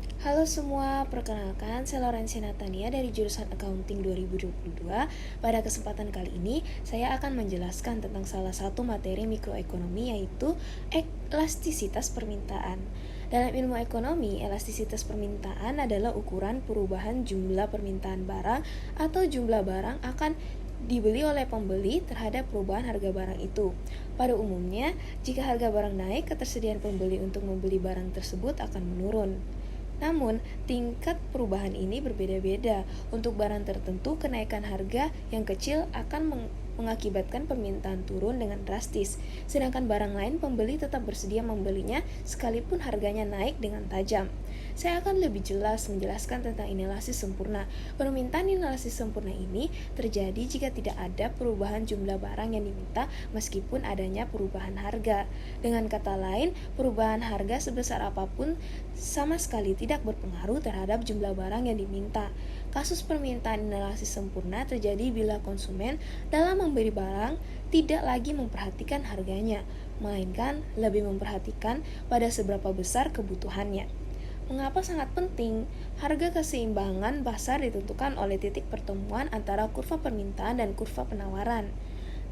Halo semua, perkenalkan saya Laurencia Natania dari jurusan Accounting 2022. Pada kesempatan kali ini, saya akan menjelaskan tentang salah satu materi mikroekonomi yaitu elastisitas permintaan. Dalam ilmu ekonomi, elastisitas permintaan adalah ukuran perubahan jumlah permintaan barang atau jumlah barang akan dibeli oleh pembeli terhadap perubahan harga barang itu. Pada umumnya, jika harga barang naik, ketersediaan pembeli untuk membeli barang tersebut akan menurun. Namun, tingkat perubahan ini berbeda-beda. Untuk barang tertentu, kenaikan harga yang kecil akan mengakibatkan permintaan turun dengan drastis. Sedangkan barang lain pembeli tetap bersedia membelinya sekalipun harganya naik dengan tajam. Saya akan lebih jelas menjelaskan tentang analisis sempurna. Permintaan analisis sempurna ini terjadi jika tidak ada perubahan jumlah barang yang diminta meskipun adanya perubahan harga. Dengan kata lain, perubahan harga sebesar apapun sama sekali tidak berpengaruh terhadap jumlah barang yang diminta. Kasus permintaan analisis sempurna terjadi bila konsumen dalam membeli barang tidak lagi memperhatikan harganya, melainkan lebih memperhatikan pada seberapa besar kebutuhannya. Mengapa sangat penting? Harga keseimbangan pasar ditentukan oleh titik pertemuan antara kurva permintaan dan kurva penawaran.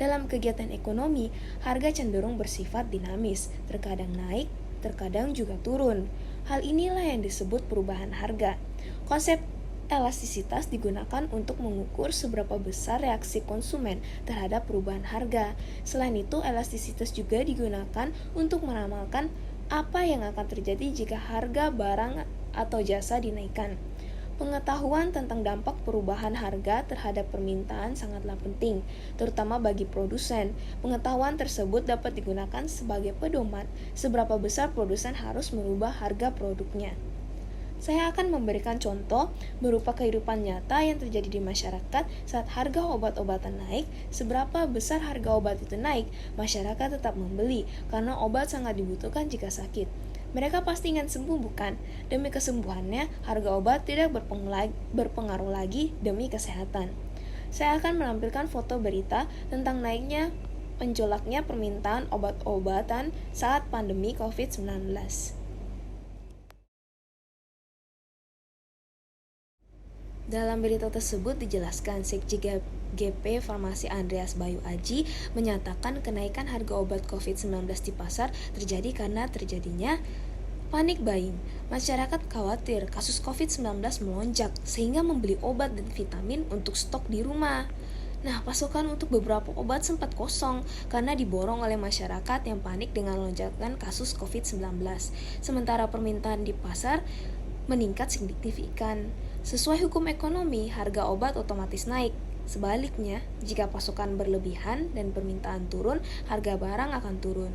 Dalam kegiatan ekonomi, harga cenderung bersifat dinamis, terkadang naik, terkadang juga turun. Hal inilah yang disebut perubahan harga. Konsep elastisitas digunakan untuk mengukur seberapa besar reaksi konsumen terhadap perubahan harga. Selain itu, elastisitas juga digunakan untuk meramalkan apa yang akan terjadi jika harga barang atau jasa dinaikkan. Pengetahuan tentang dampak perubahan harga terhadap permintaan sangatlah penting, terutama bagi produsen. Pengetahuan tersebut dapat digunakan sebagai pedoman seberapa besar produsen harus merubah harga produknya. Saya akan memberikan contoh berupa kehidupan nyata yang terjadi di masyarakat saat harga obat-obatan naik. Seberapa besar harga obat itu naik, masyarakat tetap membeli karena obat sangat dibutuhkan jika sakit. Mereka pasti ingin sembuh, bukan? Demi kesembuhannya, harga obat tidak berpengaruh lagi demi kesehatan. Saya akan menampilkan foto berita tentang naiknya penjolaknya permintaan obat-obatan saat pandemi COVID-19. Dalam berita tersebut dijelaskan, Sekjen GP Farmasi Andreas Bayu Aji menyatakan kenaikan harga obat COVID-19 di pasar terjadi karena terjadinya panic buying. Masyarakat khawatir kasus COVID-19 melonjak sehingga membeli obat dan vitamin untuk stok di rumah. Nah, pasokan untuk beberapa obat sempat kosong karena diborong oleh masyarakat yang panik dengan lonjakan kasus COVID-19. Sementara permintaan di pasar meningkat signifikan. Sesuai hukum ekonomi, harga obat otomatis naik. Sebaliknya, jika pasokan berlebihan dan permintaan turun, harga barang akan turun.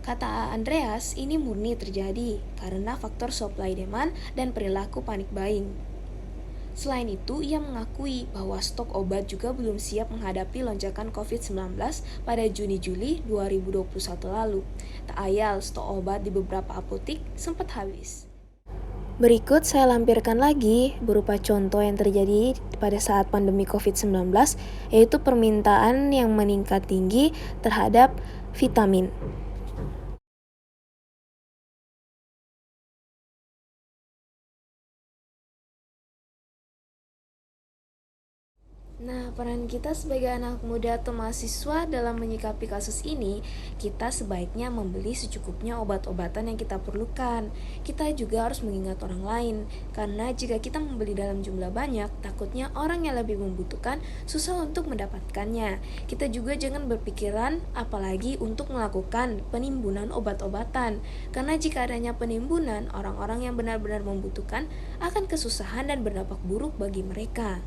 Kata Andreas, ini murni terjadi karena faktor supply demand dan perilaku panic buying. Selain itu, ia mengakui bahwa stok obat juga belum siap menghadapi lonjakan COVID-19 pada Juni-Juli 2021 lalu. Tak ayal, stok obat di beberapa apotik sempat habis. Berikut saya lampirkan lagi berupa contoh yang terjadi pada saat pandemi COVID-19, yaitu permintaan yang meningkat tinggi terhadap vitamin. Nah, peran kita sebagai anak muda atau mahasiswa dalam menyikapi kasus ini, kita sebaiknya membeli secukupnya obat-obatan yang kita perlukan. Kita juga harus mengingat orang lain, karena jika kita membeli dalam jumlah banyak, takutnya orang yang lebih membutuhkan susah untuk mendapatkannya. Kita juga jangan berpikiran apalagi untuk melakukan penimbunan obat-obatan, karena jika adanya penimbunan, orang-orang yang benar-benar membutuhkan akan kesusahan dan berdampak buruk bagi mereka.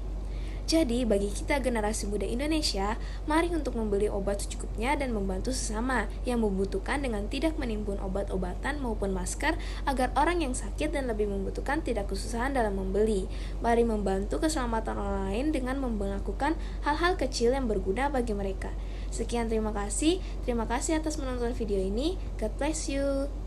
Jadi, bagi kita generasi muda Indonesia, mari untuk membeli obat secukupnya dan membantu sesama yang membutuhkan dengan tidak menimbun obat-obatan maupun masker agar orang yang sakit dan lebih membutuhkan tidak kesusahan dalam membeli. Mari membantu keselamatan orang lain dengan melakukan hal-hal kecil yang berguna bagi mereka. Sekian, terima kasih. Terima kasih atas menonton video ini. God bless you.